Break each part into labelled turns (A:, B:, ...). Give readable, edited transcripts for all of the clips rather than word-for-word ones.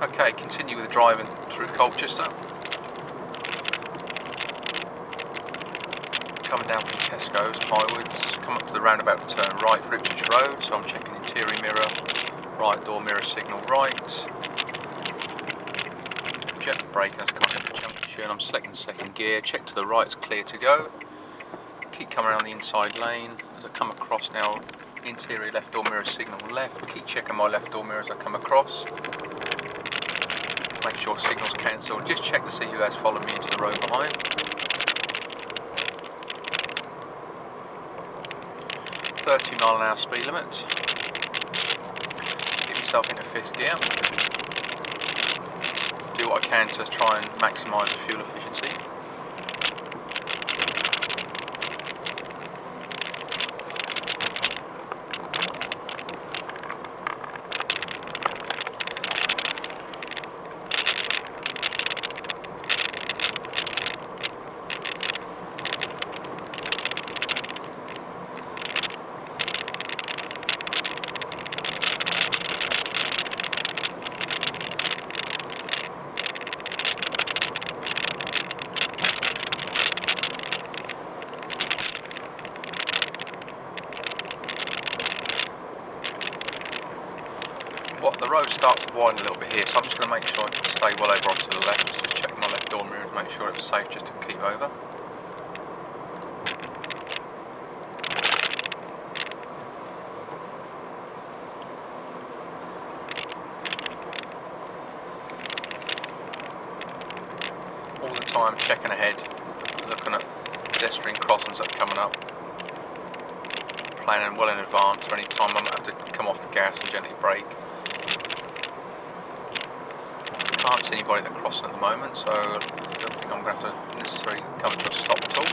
A: Okay, continue with driving through Colchester. Coming down from Tesco's, Highwoods, come up to the roundabout, turn right for Ipswich Road, so I'm checking interior mirror, right door mirror signal right. Gently braking as I come into the junction, I'm selecting second gear, check to the right, it's clear to go. Keep coming around the inside lane, as I come across now, interior left door mirror signal left, keep checking my left door mirror as I come across. Make sure signal's cancelled, just check to see who has followed me into the road behind. £30mph speed limit. Get yourself into fifth gear. Do what I can to try and maximise the fuel efficiency. The road starts to widen a little bit here, so I'm just going to make sure I stay well over onto the left. Just check my left door mirror to make sure it's safe just to keep over. All the time checking ahead, looking at pedestrian crossings that are coming up. Planning well in advance for any time I might have to come off the gas and gently brake. Can't see anybody at the crossing at the moment, so I don't think I'm going to have to necessarily come to a stop at all.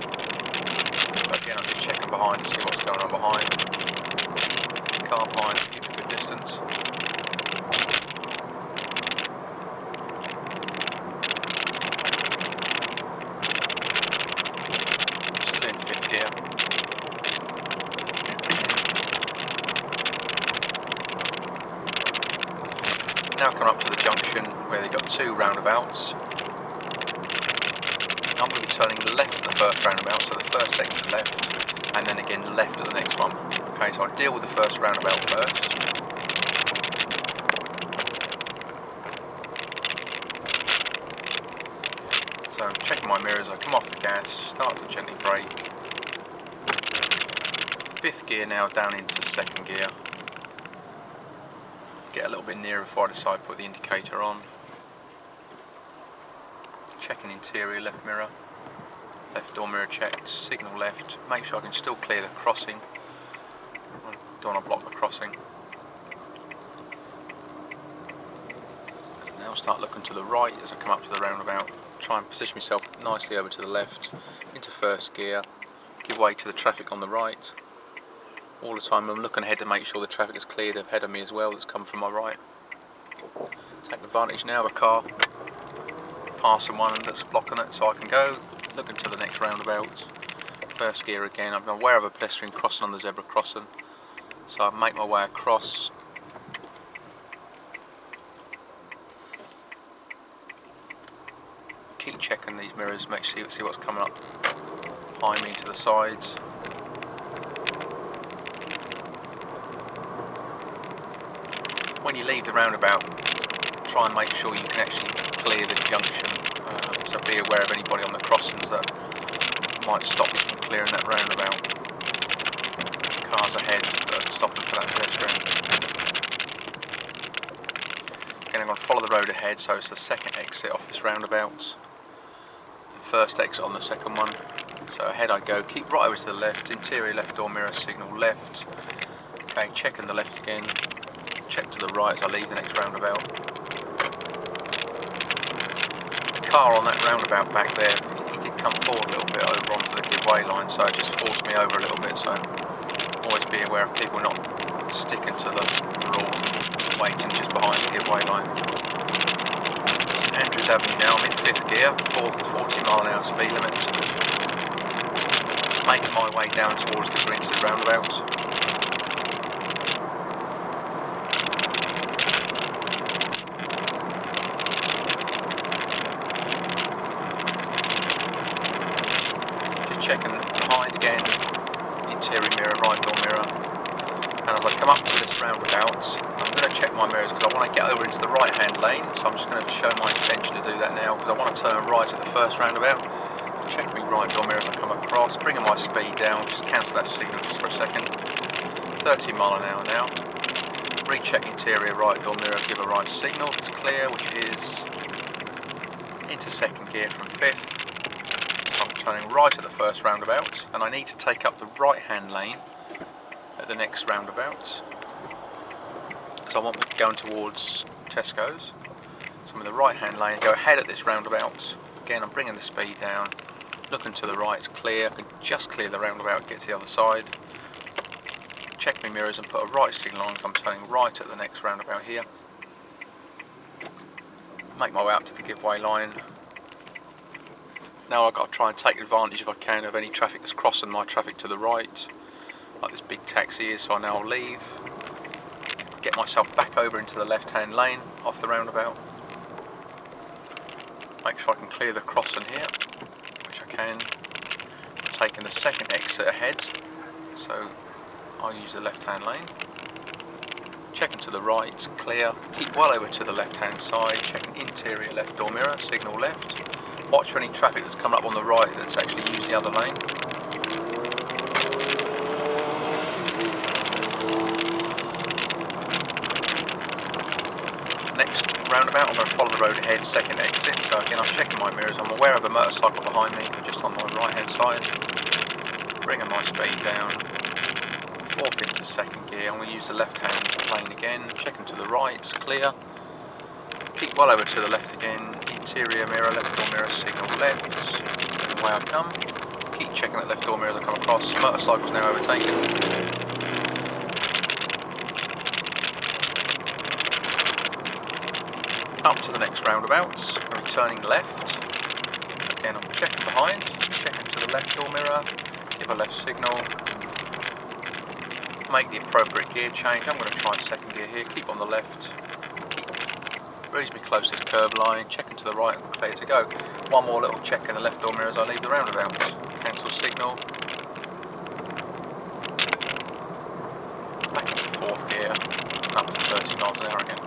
A: But again, I'm just checking behind to see what's going on behind. Car behind, keep a good distance. Still in fifth gear. Now coming up to the junction where they've got two roundabouts. I'm going to be turning left at the first roundabout, so the first exit left, and then again left at the next one. Okay, so I'll deal with the first roundabout first. So I'm checking my mirrors, I come off the gas, start to gently brake. Fifth gear now down into second gear. Get a little bit nearer before I decide to put the indicator on. Checking interior left mirror, left door mirror checked, signal left, make sure I can still clear the crossing. I don't want to block the crossing. Now I'll start looking to the right as I come up to the roundabout, try and position myself nicely over to the left, into first gear, give way to the traffic on the right. All the time I'm looking ahead to make sure the traffic is cleared ahead of me as well that's come from my right. Take advantage now of a car passing one that's blocking it, so I can go looking to the next roundabout. First gear again, I'm aware of a pedestrian crossing on the zebra crossing, so I make my way across. Keep checking these mirrors, see what's coming up behind me to the sides. When you leave the roundabout, try and make sure you can actually clear the junction, so be aware of anybody on the crossings that might stop you from clearing that roundabout. Cars ahead that are stopping for that pedestrian. Again, I'm going to follow the road ahead, so it's the second exit off this roundabout. First exit on the second one. So ahead I go, keep right over to the left, interior left door mirror signal left. Okay, checking the left again. Check to the right as I leave the next roundabout. The car on that roundabout back there, he did come forward a little bit over onto the give way line, so it just forced me over a little bit, so always be aware of people not sticking to the rule, waiting just behind the give way line. Andrews Avenue now, I'm in fifth gear, 40mph speed limit. Making my way down towards the Grinstead roundabout. checking behind again, interior mirror, right door mirror. And as I come up to this roundabout, I'm going to check my mirrors because I want to get over into the right hand lane, so I'm just going to show my intention to do that now because I want to turn right at the first roundabout. Check my right door mirror as I come across, bringing my speed down, just cancel that signal just for a second. 30 mile an hour now. Recheck interior right door mirror, give a right signal, it's clear, which is into second gear from fifth. So I'm turning right at the first roundabout, and I need to take up the right hand lane at the next roundabout because I want to be going towards Tesco's. So I'm in the right hand lane, go ahead at this roundabout. Again, I'm bringing the speed down, looking to the right, it's clear. I can just clear the roundabout, get to the other side. Check my mirrors and put a right signal on, so I'm turning right at the next roundabout here. Make my way up to the giveaway line. Now I've got to try and take advantage if I can of any traffic that's crossing my traffic to the right, like this big taxi is, so now I'll leave. Get myself back over into the left hand lane off the roundabout. Make sure I can clear the crossing here, which I can. Taking the second exit ahead, so I'll use the left hand lane. Checking to the right, clear. Keep well over to the left hand side, checking interior left door mirror, signal left. Watch for any traffic that's coming up on the right that's actually used the other lane. Next roundabout, I'm going to follow the road ahead, second exit. So again, I'm checking my mirrors. I'm aware of a motorcycle behind me, just on my right hand side. Bringing my speed down. Fourth into second gear. I'm going to use the left hand lane again. Checking to the right, clear. Keep well over to the left again. Interior mirror, left door mirror, signal left. And away I come. Keep checking that left door mirror as I come across. Motorcycle's now overtaken. Up to the next roundabout. I'm turning left. Again, I'm checking behind. Checking to the left door mirror. Give a left signal. Make the appropriate gear change. I'm going to try second gear here. Keep on the left. Reasonably close to the curb line, checking to the right and clear to go. One more little check in the left door mirror as I leave the roundabout. Cancel signal. Back into fourth gear, up to 30 miles an hour again.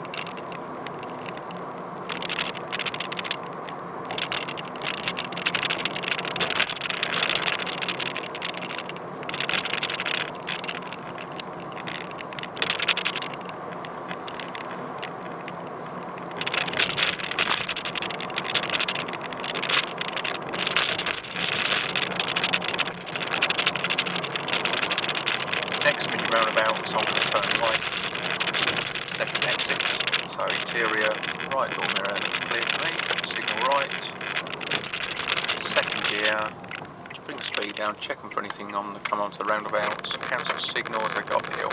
A: Next mini roundabout, so I'm going to turn right, second exit, so interior, right door mirror, clear to me, signal right, second gear, just bring the speed down, checking for anything on the come onto the roundabout, cancel signal as I go up the hill.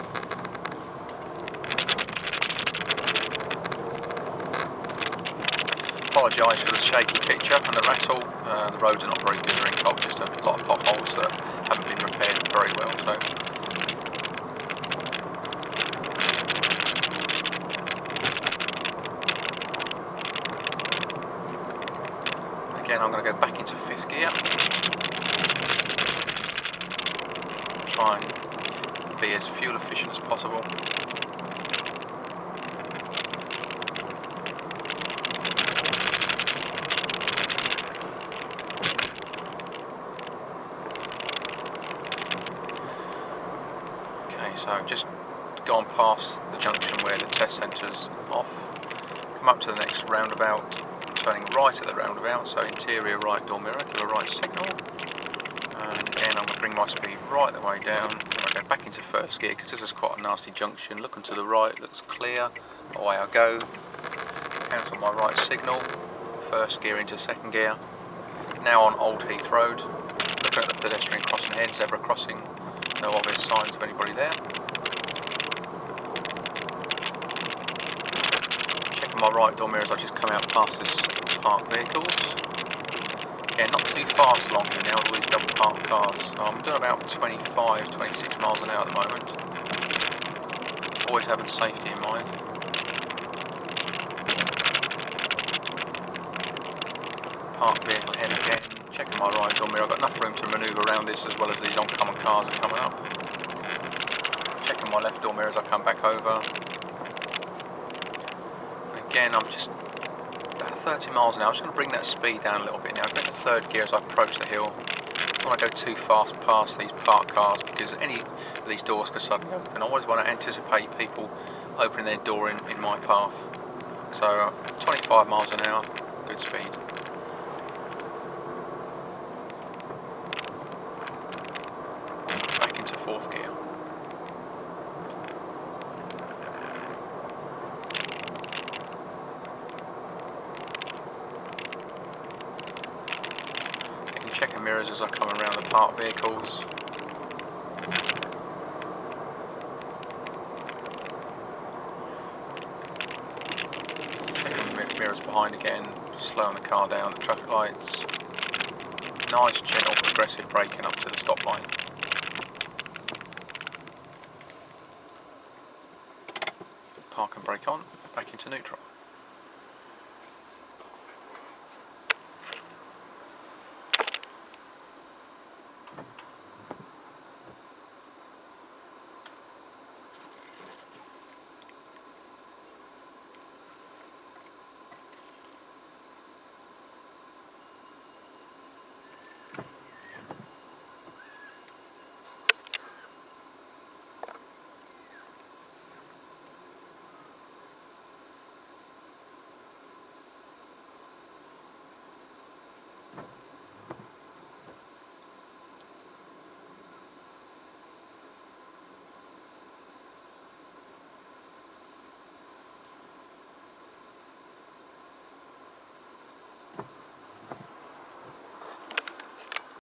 A: Apologise for the shaky picture and the rattle, the roads are not very good here in Colchester, a lot of potholes that haven't been repaired very well. So. Again, I'm going to go back into fifth gear. Try and be as fuel efficient as possible. Okay, so I've just gone past the junction where the test centre's off. Come up to the next roundabout. Turning right at the roundabout, so interior right door mirror, give a right signal. And again, I'm going to bring my speed right the way down. And I go back into first gear because this is quite a nasty junction. Looking to the right, looks clear. Away I go. Cancel my right signal. First gear into second gear. Now on Old Heath Road. Looking at the pedestrian crossing ahead, zebra crossing. No obvious signs of anybody there. My right door mirror as I just come out past this parked vehicles. Yeah, not too fast along here now with all these double parked cars. So I'm doing about 25, 26 miles an hour at the moment. Always having safety in mind. Parked vehicle ahead again. checking my right door mirror. I've got enough room to manoeuvre around this as well as these oncoming cars are coming up. Checking my left door mirror as I come back over. And again, I'm just about 30 miles an hour. I'm just going to bring that speed down a little bit now. I'm going to third gear as I approach the hill. I don't want to go too fast past these parked cars because any of these doors could suddenly open. I always want to anticipate people opening their door in my path. So 25 miles an hour, good speed. Back into fourth gear. Checking mirrors as I come around the parked vehicles. Checking mirrors behind again, slowing the car down, the traffic lights. Nice gentle progressive braking up to the stop line. Park and brake on, back into neutral.